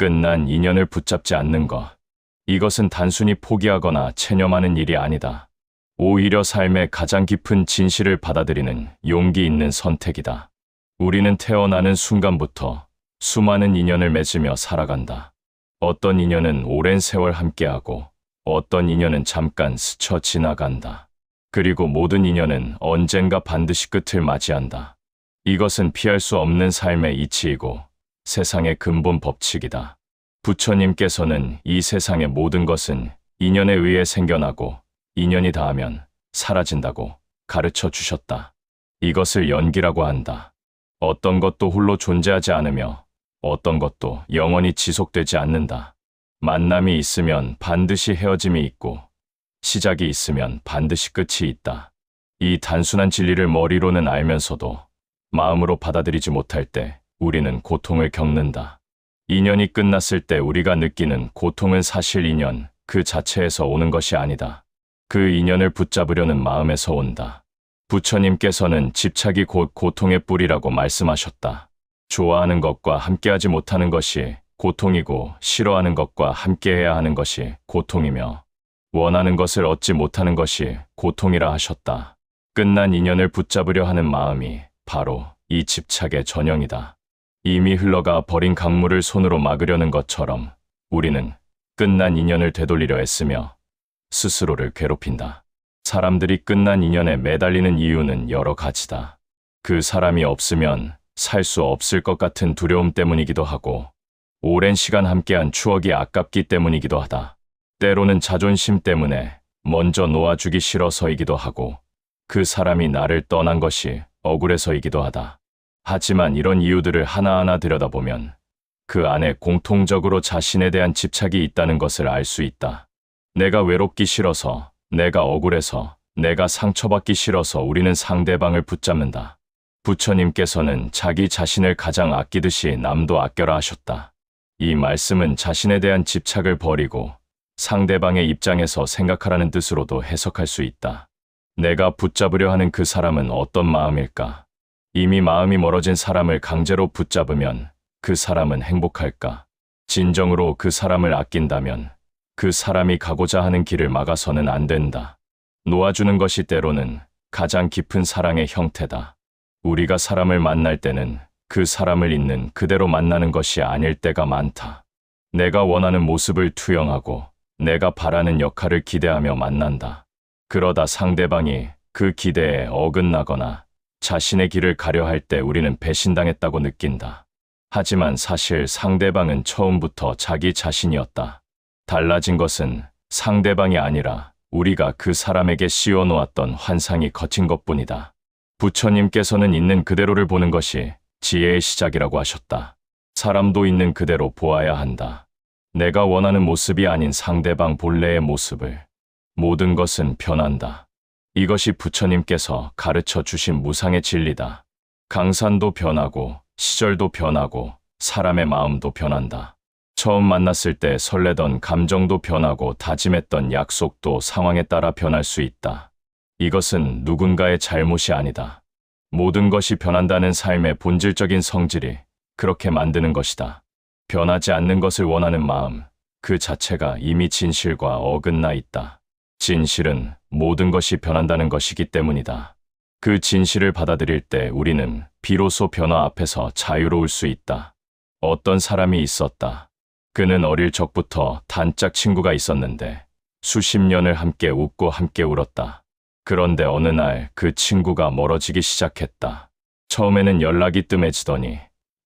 끝난 인연을 붙잡지 않는 것. 이것은 단순히 포기하거나 체념하는 일이 아니다. 오히려 삶의 가장 깊은 진실을 받아들이는 용기 있는 선택이다. 우리는 태어나는 순간부터 수많은 인연을 맺으며 살아간다. 어떤 인연은 오랜 세월 함께하고 어떤 인연은 잠깐 스쳐 지나간다. 그리고 모든 인연은 언젠가 반드시 끝을 맞이한다. 이것은 피할 수 없는 삶의 이치이고 세상의 근본 법칙이다. 부처님께서는 이 세상의 모든 것은 인연에 의해 생겨나고 인연이 닿으면 사라진다고 가르쳐 주셨다. 이것을 연기라고 한다. 어떤 것도 홀로 존재하지 않으며 어떤 것도 영원히 지속되지 않는다. 만남이 있으면 반드시 헤어짐이 있고 시작이 있으면 반드시 끝이 있다. 이 단순한 진리를 머리로는 알면서도 마음으로 받아들이지 못할 때 우리는 고통을 겪는다. 인연이 끝났을 때 우리가 느끼는 고통은 사실 인연 그 자체에서 오는 것이 아니다. 그 인연을 붙잡으려는 마음에서 온다. 부처님께서는 집착이 곧 고통의 뿌리라고 말씀하셨다. 좋아하는 것과 함께하지 못하는 것이 고통이고 싫어하는 것과 함께해야 하는 것이 고통이며 원하는 것을 얻지 못하는 것이 고통이라 하셨다. 끝난 인연을 붙잡으려 하는 마음이 바로 이 집착의 전형이다. 이미 흘러가 버린 강물을 손으로 막으려는 것처럼 우리는 끝난 인연을 되돌리려 애쓰며 스스로를 괴롭힌다. 사람들이 끝난 인연에 매달리는 이유는 여러 가지다. 그 사람이 없으면 살 수 없을 것 같은 두려움 때문이기도 하고 오랜 시간 함께한 추억이 아깝기 때문이기도 하다. 때로는 자존심 때문에 먼저 놓아주기 싫어서이기도 하고 그 사람이 나를 떠난 것이 억울해서이기도 하다. 하지만 이런 이유들을 하나하나 들여다보면 그 안에 공통적으로 자신에 대한 집착이 있다는 것을 알 수 있다. 내가 외롭기 싫어서, 내가 억울해서, 내가 상처받기 싫어서 우리는 상대방을 붙잡는다. 부처님께서는 자기 자신을 가장 아끼듯이 남도 아껴라 하셨다. 이 말씀은 자신에 대한 집착을 버리고 상대방의 입장에서 생각하라는 뜻으로도 해석할 수 있다. 내가 붙잡으려 하는 그 사람은 어떤 마음일까? 이미 마음이 멀어진 사람을 강제로 붙잡으면 그 사람은 행복할까? 진정으로 그 사람을 아낀다면 그 사람이 가고자 하는 길을 막아서는 안 된다. 놓아주는 것이 때로는 가장 깊은 사랑의 형태다. 우리가 사람을 만날 때는 그 사람을 있는 그대로 만나는 것이 아닐 때가 많다. 내가 원하는 모습을 투영하고 내가 바라는 역할을 기대하며 만난다. 그러다 상대방이 그 기대에 어긋나거나 자신의 길을 가려 할 때 우리는 배신당했다고 느낀다. 하지만 사실 상대방은 처음부터 자기 자신이었다. 달라진 것은 상대방이 아니라 우리가 그 사람에게 씌워놓았던 환상이 거친 것뿐이다. 부처님께서는 있는 그대로를 보는 것이 지혜의 시작이라고 하셨다. 사람도 있는 그대로 보아야 한다. 내가 원하는 모습이 아닌 상대방 본래의 모습을. 모든 것은 변한다. 이것이 부처님께서 가르쳐 주신 무상의 진리다. 강산도 변하고 시절도 변하고 사람의 마음도 변한다. 처음 만났을 때 설레던 감정도 변하고 다짐했던 약속도 상황에 따라 변할 수 있다. 이것은 누군가의 잘못이 아니다. 모든 것이 변한다는 삶의 본질적인 성질이 그렇게 만드는 것이다. 변하지 않는 것을 원하는 마음, 그 자체가 이미 진실과 어긋나 있다. 진실은 모든 것이 변한다는 것이기 때문이다. 그 진실을 받아들일 때 우리는 비로소 변화 앞에서 자유로울 수 있다. 어떤 사람이 있었다. 그는 어릴 적부터 단짝 친구가 있었는데 수십 년을 함께 웃고 함께 울었다. 그런데 어느 날 그 친구가 멀어지기 시작했다. 처음에는 연락이 뜸해지더니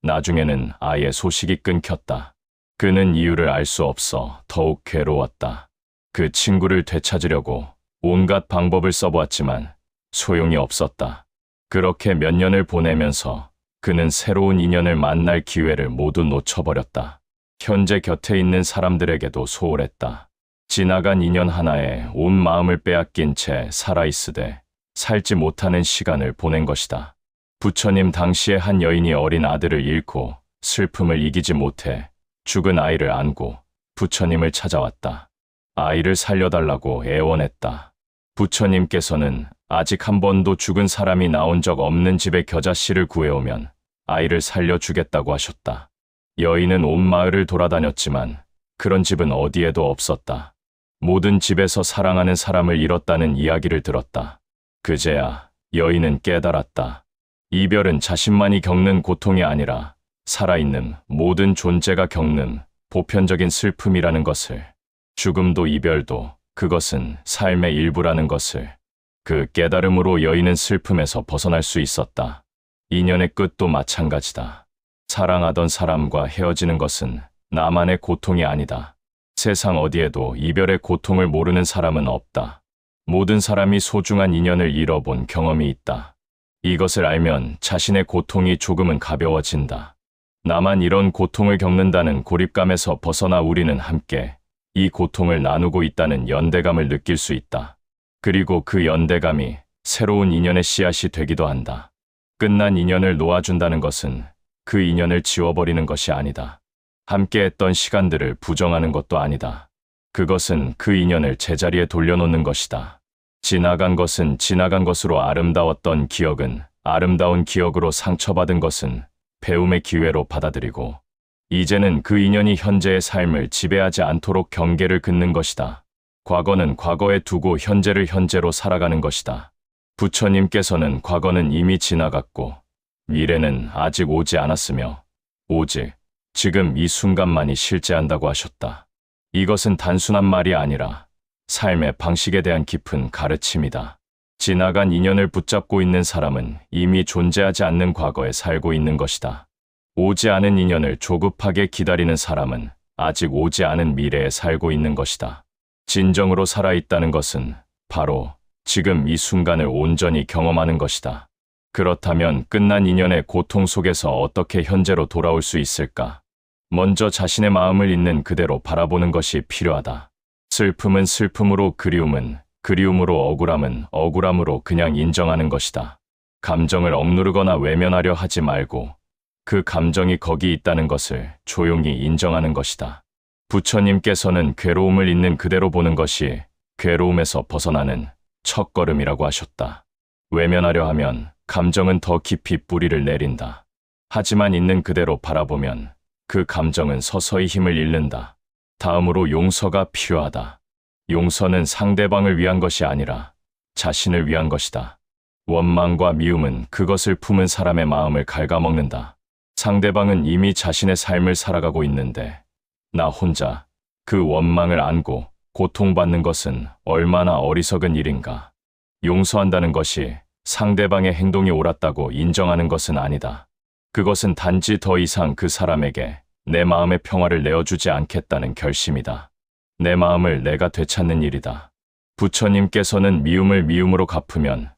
나중에는 아예 소식이 끊겼다. 그는 이유를 알 수 없어 더욱 괴로웠다. 그 친구를 되찾으려고 온갖 방법을 써보았지만 소용이 없었다. 그렇게 몇 년을 보내면서 그는 새로운 인연을 만날 기회를 모두 놓쳐버렸다. 현재 곁에 있는 사람들에게도 소홀했다. 지나간 인연 하나에 온 마음을 빼앗긴 채 살아있으되 살지 못하는 시간을 보낸 것이다. 부처님 당시에 한 여인이 어린 아들을 잃고 슬픔을 이기지 못해 죽은 아이를 안고 부처님을 찾아왔다. 아이를 살려달라고 애원했다. 부처님께서는 아직 한 번도 죽은 사람이 나온 적 없는 집에 겨자씨를 구해오면 아이를 살려주겠다고 하셨다. 여인은 온 마을을 돌아다녔지만 그런 집은 어디에도 없었다. 모든 집에서 사랑하는 사람을 잃었다는 이야기를 들었다. 그제야 여인은 깨달았다. 이별은 자신만이 겪는 고통이 아니라 살아있는 모든 존재가 겪는 보편적인 슬픔이라는 것을, 죽음도 이별도 그것은 삶의 일부라는 것을. 그 깨달음으로 여인은 슬픔에서 벗어날 수 있었다. 인연의 끝도 마찬가지다. 사랑하던 사람과 헤어지는 것은 나만의 고통이 아니다. 세상 어디에도 이별의 고통을 모르는 사람은 없다. 모든 사람이 소중한 인연을 잃어본 경험이 있다. 이것을 알면 자신의 고통이 조금은 가벼워진다. 나만 이런 고통을 겪는다는 고립감에서 벗어나 우리는 함께 이 고통을 나누고 있다는 연대감을 느낄 수 있다. 그리고 그 연대감이 새로운 인연의 씨앗이 되기도 한다. 끝난 인연을 놓아준다는 것은 그 인연을 지워버리는 것이 아니다. 함께했던 시간들을 부정하는 것도 아니다. 그것은 그 인연을 제자리에 돌려놓는 것이다. 지나간 것은 지나간 것으로, 아름다웠던 기억은 아름다운 기억으로, 상처받은 것은 배움의 기회로 받아들이고, 이제는 그 인연이 현재의 삶을 지배하지 않도록 경계를 긋는 것이다. 과거는 과거에 두고 현재를 현재로 살아가는 것이다. 부처님께서는 과거는 이미 지나갔고 미래는 아직 오지 않았으며 오직 지금 이 순간만이 실제한다고 하셨다. 이것은 단순한 말이 아니라 삶의 방식에 대한 깊은 가르침이다. 지나간 인연을 붙잡고 있는 사람은 이미 존재하지 않는 과거에 살고 있는 것이다. 오지 않은 인연을 조급하게 기다리는 사람은 아직 오지 않은 미래에 살고 있는 것이다. 진정으로 살아있다는 것은 바로 지금 이 순간을 온전히 경험하는 것이다. 그렇다면 끝난 인연의 고통 속에서 어떻게 현재로 돌아올 수 있을까? 먼저 자신의 마음을 있는 그대로 바라보는 것이 필요하다. 슬픔은 슬픔으로, 그리움은 그리움으로, 억울함은 억울함으로 그냥 인정하는 것이다. 감정을 억누르거나 외면하려 하지 말고 그 감정이 거기 있다는 것을 조용히 인정하는 것이다. 부처님께서는 괴로움을 있는 그대로 보는 것이 괴로움에서 벗어나는 첫걸음이라고 하셨다. 외면하려 하면 감정은 더 깊이 뿌리를 내린다. 하지만 있는 그대로 바라보면 그 감정은 서서히 힘을 잃는다. 다음으로 용서가 필요하다. 용서는 상대방을 위한 것이 아니라 자신을 위한 것이다. 원망과 미움은 그것을 품은 사람의 마음을 갉아먹는다. 상대방은 이미 자신의 삶을 살아가고 있는데 나 혼자 그 원망을 안고 고통받는 것은 얼마나 어리석은 일인가. 용서한다는 것이 상대방의 행동이 옳았다고 인정하는 것은 아니다. 그것은 단지 더 이상 그 사람에게 내 마음의 평화를 내어주지 않겠다는 결심이다. 내 마음을 내가 되찾는 일이다. 부처님께서는 미움을 미움으로 갚으면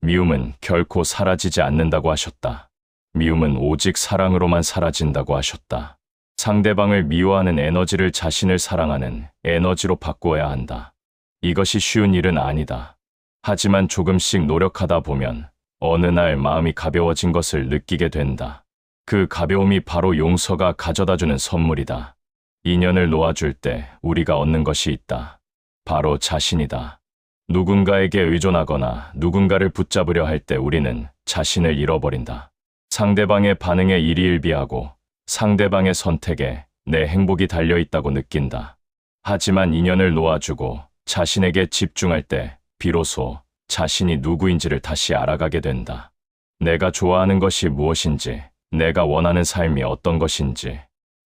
미움은 결코 사라지지 않는다고 하셨다. 미움은 오직 사랑으로만 사라진다고 하셨다. 상대방을 미워하는 에너지를 자신을 사랑하는 에너지로 바꾸어야 한다. 이것이 쉬운 일은 아니다. 하지만 조금씩 노력하다 보면 어느 날 마음이 가벼워진 것을 느끼게 된다. 그 가벼움이 바로 용서가 가져다주는 선물이다. 인연을 놓아줄 때 우리가 얻는 것이 있다. 바로 자신이다. 누군가에게 의존하거나 누군가를 붙잡으려 할 때 우리는 자신을 잃어버린다. 상대방의 반응에 일희일비하고 상대방의 선택에 내 행복이 달려있다고 느낀다. 하지만 인연을 놓아주고 자신에게 집중할 때 비로소 자신이 누구인지를 다시 알아가게 된다. 내가 좋아하는 것이 무엇인지, 내가 원하는 삶이 어떤 것인지,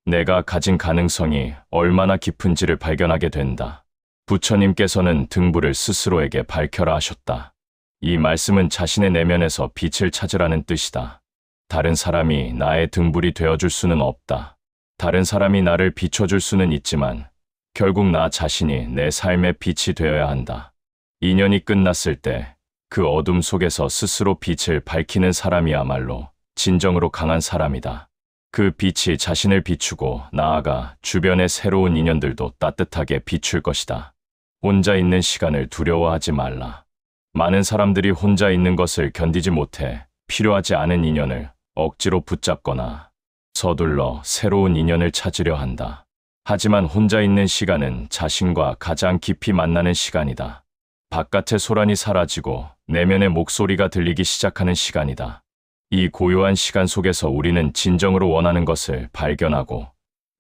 내가 가진 가능성이 얼마나 깊은지를 발견하게 된다. 부처님께서는 등불을 스스로에게 밝혀라 하셨다. 이 말씀은 자신의 내면에서 빛을 찾으라는 뜻이다. 다른 사람이 나의 등불이 되어줄 수는 없다. 다른 사람이 나를 비춰줄 수는 있지만 결국 나 자신이 내 삶의 빛이 되어야 한다. 인연이 끝났을 때 그 어둠 속에서 스스로 빛을 밝히는 사람이야말로 진정으로 강한 사람이다. 그 빛이 자신을 비추고 나아가 주변의 새로운 인연들도 따뜻하게 비출 것이다. 혼자 있는 시간을 두려워하지 말라. 많은 사람들이 혼자 있는 것을 견디지 못해 필요하지 않은 인연을 억지로 붙잡거나 서둘러 새로운 인연을 찾으려 한다. 하지만 혼자 있는 시간은 자신과 가장 깊이 만나는 시간이다. 바깥의 소란이 사라지고 내면의 목소리가 들리기 시작하는 시간이다. 이 고요한 시간 속에서 우리는 진정으로 원하는 것을 발견하고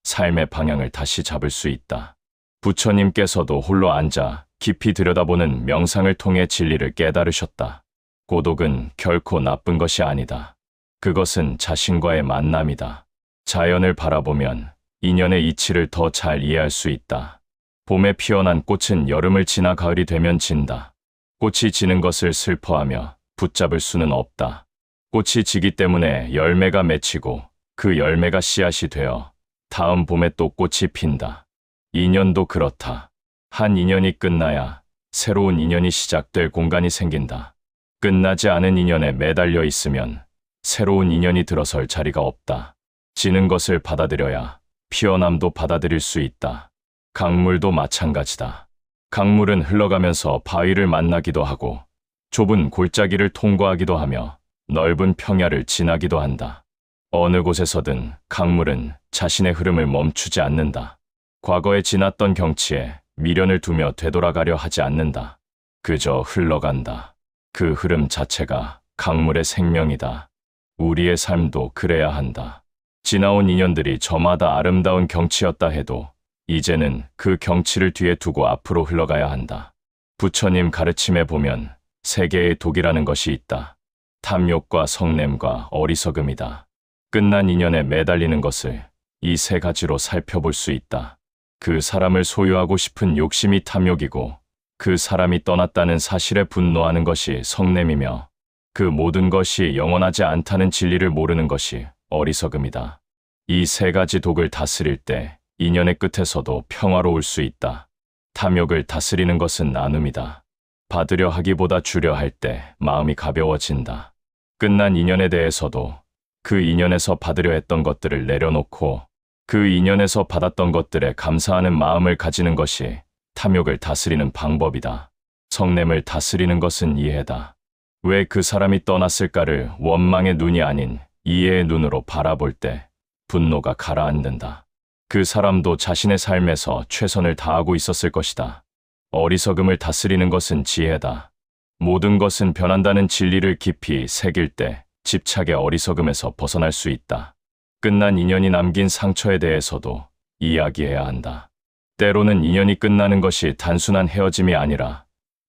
삶의 방향을 다시 잡을 수 있다. 부처님께서도 홀로 앉아 깊이 들여다보는 명상을 통해 진리를 깨달으셨다. 고독은 결코 나쁜 것이 아니다. 그것은 자신과의 만남이다. 자연을 바라보면 인연의 이치를 더 잘 이해할 수 있다. 봄에 피어난 꽃은 여름을 지나 가을이 되면 진다. 꽃이 지는 것을 슬퍼하며 붙잡을 수는 없다. 꽃이 지기 때문에 열매가 맺히고 그 열매가 씨앗이 되어 다음 봄에 또 꽃이 핀다. 인연도 그렇다. 한 인연이 끝나야 새로운 인연이 시작될 공간이 생긴다. 끝나지 않은 인연에 매달려 있으면 새로운 인연이 들어설 자리가 없다. 지는 것을 받아들여야 피어남도 받아들일 수 있다. 강물도 마찬가지다. 강물은 흘러가면서 바위를 만나기도 하고 좁은 골짜기를 통과하기도 하며 넓은 평야를 지나기도 한다. 어느 곳에서든 강물은 자신의 흐름을 멈추지 않는다. 과거에 지났던 경치에 미련을 두며 되돌아가려 하지 않는다. 그저 흘러간다. 그 흐름 자체가 강물의 생명이다. 우리의 삶도 그래야 한다. 지나온 인연들이 저마다 아름다운 경치였다 해도 이제는 그 경치를 뒤에 두고 앞으로 흘러가야 한다. 부처님 가르침에 보면 세 개의 독이라는 것이 있다. 탐욕과 성냄과 어리석음이다. 끝난 인연에 매달리는 것을 이 세 가지로 살펴볼 수 있다. 그 사람을 소유하고 싶은 욕심이 탐욕이고 그 사람이 떠났다는 사실에 분노하는 것이 성냄이며 그 모든 것이 영원하지 않다는 진리를 모르는 것이 어리석음이다. 이 세 가지 독을 다스릴 때 인연의 끝에서도 평화로울 수 있다. 탐욕을 다스리는 것은 나눔이다. 받으려 하기보다 주려 할 때 마음이 가벼워진다. 끝난 인연에 대해서도 그 인연에서 받으려 했던 것들을 내려놓고 그 인연에서 받았던 것들에 감사하는 마음을 가지는 것이 탐욕을 다스리는 방법이다. 성냄을 다스리는 것은 이해다. 왜 그 사람이 떠났을까를 원망의 눈이 아닌 이해의 눈으로 바라볼 때 분노가 가라앉는다. 그 사람도 자신의 삶에서 최선을 다하고 있었을 것이다. 어리석음을 다스리는 것은 지혜다. 모든 것은 변한다는 진리를 깊이 새길 때 집착의 어리석음에서 벗어날 수 있다. 끝난 인연이 남긴 상처에 대해서도 이야기해야 한다. 때로는 인연이 끝나는 것이 단순한 헤어짐이 아니라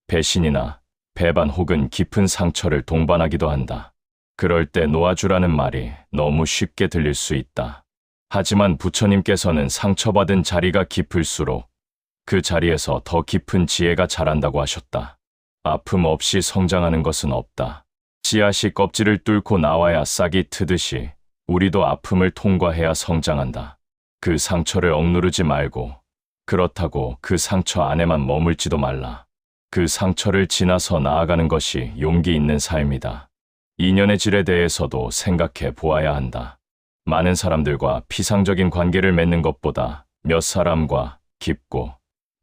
배신이나 배반 혹은 깊은 상처를 동반하기도 한다. 그럴 때 놓아주라는 말이 너무 쉽게 들릴 수 있다. 하지만 부처님께서는 상처받은 자리가 깊을수록 그 자리에서 더 깊은 지혜가 자란다고 하셨다. 아픔 없이 성장하는 것은 없다. 씨앗이 껍질을 뚫고 나와야 싹이 트듯이 우리도 아픔을 통과해야 성장한다. 그 상처를 억누르지 말고 그렇다고 그 상처 안에만 머물지도 말라. 그 상처를 지나서 나아가는 것이 용기 있는 삶이다. 인연의 질에 대해서도 생각해 보아야 한다. 많은 사람들과 피상적인 관계를 맺는 것보다 몇 사람과 깊고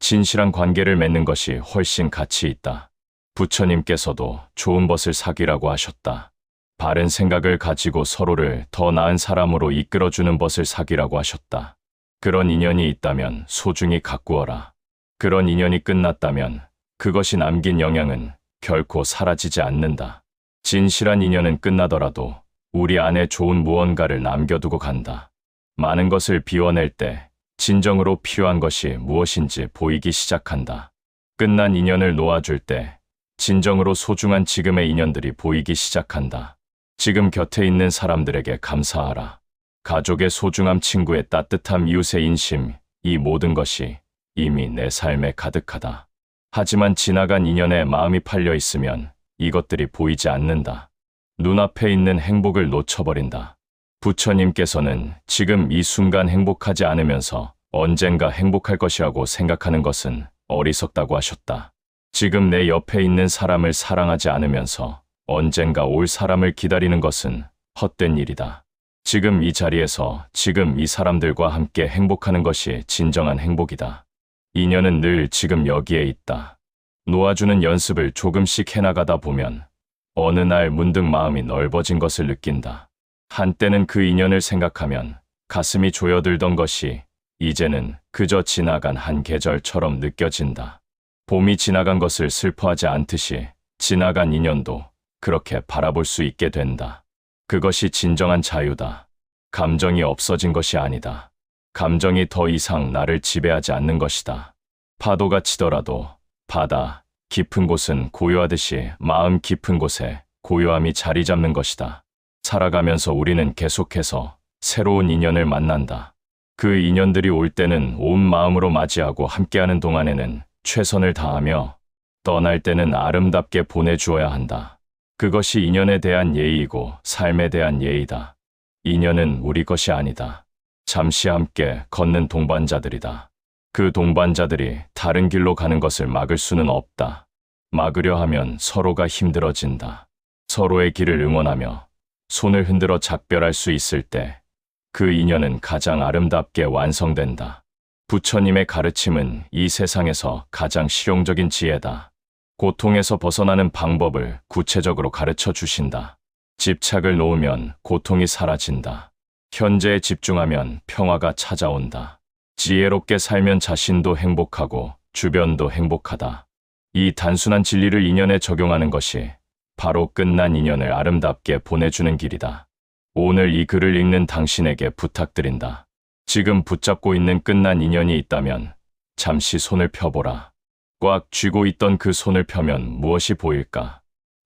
진실한 관계를 맺는 것이 훨씬 가치 있다. 부처님께서도 좋은 벗을 사귀라고 하셨다. 바른 생각을 가지고 서로를 더 나은 사람으로 이끌어주는 벗을 사귀라고 하셨다. 그런 인연이 있다면 소중히 가꾸어라. 그런 인연이 끝났다면 그것이 남긴 영향은 결코 사라지지 않는다. 진실한 인연은 끝나더라도 우리 안에 좋은 무언가를 남겨두고 간다. 많은 것을 비워낼 때 진정으로 필요한 것이 무엇인지 보이기 시작한다. 끝난 인연을 놓아줄 때 진정으로 소중한 지금의 인연들이 보이기 시작한다. 지금 곁에 있는 사람들에게 감사하라. 가족의 소중함, 친구의 따뜻함, 이웃의 인심, 이 모든 것이 이미 내 삶에 가득하다. 하지만 지나간 인연에 마음이 팔려 있으면 이것들이 보이지 않는다. 눈앞에 있는 행복을 놓쳐버린다. 부처님께서는 지금 이 순간 행복하지 않으면서 언젠가 행복할 것이라고 생각하는 것은 어리석다고 하셨다. 지금 내 옆에 있는 사람을 사랑하지 않으면서 언젠가 올 사람을 기다리는 것은 헛된 일이다. 지금 이 자리에서 지금 이 사람들과 함께 행복하는 것이 진정한 행복이다. 인연은 늘 지금 여기에 있다. 놓아주는 연습을 조금씩 해나가다 보면 어느 날 문득 마음이 넓어진 것을 느낀다. 한때는 그 인연을 생각하면 가슴이 조여들던 것이 이제는 그저 지나간 한 계절처럼 느껴진다. 봄이 지나간 것을 슬퍼하지 않듯이 지나간 인연도 그렇게 바라볼 수 있게 된다. 그것이 진정한 자유다. 감정이 없어진 것이 아니다. 감정이 더 이상 나를 지배하지 않는 것이다. 파도가 치더라도 바다 깊은 곳은 고요하듯이 마음 깊은 곳에 고요함이 자리 잡는 것이다. 살아가면서 우리는 계속해서 새로운 인연을 만난다. 그 인연들이 올 때는 온 마음으로 맞이하고 함께하는 동안에는 최선을 다하며 떠날 때는 아름답게 보내주어야 한다. 그것이 인연에 대한 예의이고 삶에 대한 예의다. 인연은 우리 것이 아니다. 잠시 함께 걷는 동반자들이다. 그 동반자들이 다른 길로 가는 것을 막을 수는 없다. 막으려 하면 서로가 힘들어진다. 서로의 길을 응원하며 손을 흔들어 작별할 수 있을 때 그 인연은 가장 아름답게 완성된다. 부처님의 가르침은 이 세상에서 가장 실용적인 지혜다. 고통에서 벗어나는 방법을 구체적으로 가르쳐 주신다. 집착을 놓으면 고통이 사라진다. 현재에 집중하면 평화가 찾아온다. 지혜롭게 살면 자신도 행복하고 주변도 행복하다. 이 단순한 진리를 인연에 적용하는 것이 바로 끝난 인연을 아름답게 보내주는 길이다. 오늘 이 글을 읽는 당신에게 부탁드린다. 지금 붙잡고 있는 끝난 인연이 있다면 잠시 손을 펴보라. 꽉 쥐고 있던 그 손을 펴면 무엇이 보일까?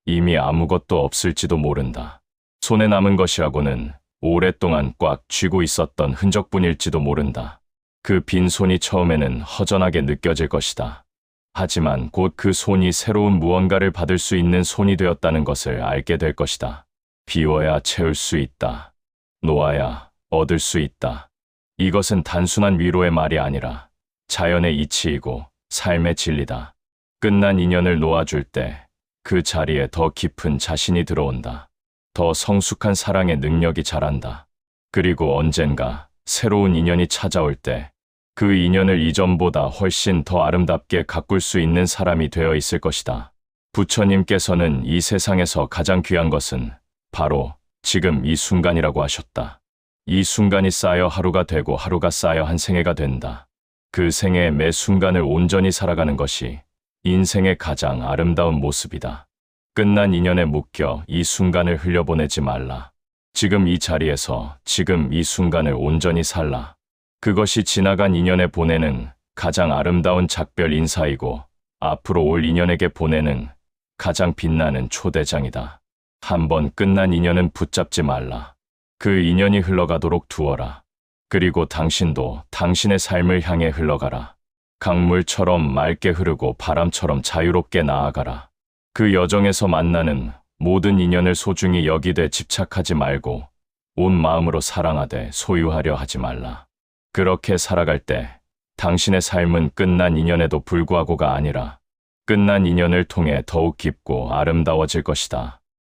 이미 아무것도 없을지도 모른다. 손에 남은 것이라고는 오랫동안 꽉 쥐고 있었던 흔적뿐일지도 모른다. 그 빈 손이 처음에는 허전하게 느껴질 것이다. 하지만 곧 그 손이 새로운 무언가를 받을 수 있는 손이 되었다는 것을 알게 될 것이다. 비워야 채울 수 있다. 놓아야 얻을 수 있다. 이것은 단순한 위로의 말이 아니라 자연의 이치이고 삶의 진리다. 끝난 인연을 놓아줄 때 그 자리에 더 깊은 자신이 들어온다. 더 성숙한 사랑의 능력이 자란다. 그리고 언젠가 새로운 인연이 찾아올 때 그 인연을 이전보다 훨씬 더 아름답게 가꿀 수 있는 사람이 되어 있을 것이다. 부처님께서는 이 세상에서 가장 귀한 것은 바로 지금 이 순간이라고 하셨다. 이 순간이 쌓여 하루가 되고 하루가 쌓여 한 생애가 된다. 그 생애의 매 순간을 온전히 살아가는 것이 인생의 가장 아름다운 모습이다. 끝난 인연에 묶여 이 순간을 흘려보내지 말라. 지금 이 자리에서 지금 이 순간을 온전히 살라. 그것이 지나간 인연에 보내는 가장 아름다운 작별 인사이고 앞으로 올 인연에게 보내는 가장 빛나는 초대장이다. 한번 끝난 인연은 붙잡지 말라. 그 인연이 흘러가도록 두어라. 그리고 당신도 당신의 삶을 향해 흘러가라. 강물처럼 맑게 흐르고 바람처럼 자유롭게 나아가라. 그 여정에서 만나는 모든 인연을 소중히 여기되 집착하지 말고 온 마음으로 사랑하되 소유하려 하지 말라. 그렇게 살아갈 때 당신의 삶은 끝난 인연에도 불구하고가 아니라 끝난 인연을 통해 더욱 깊고 아름다워질 것이다.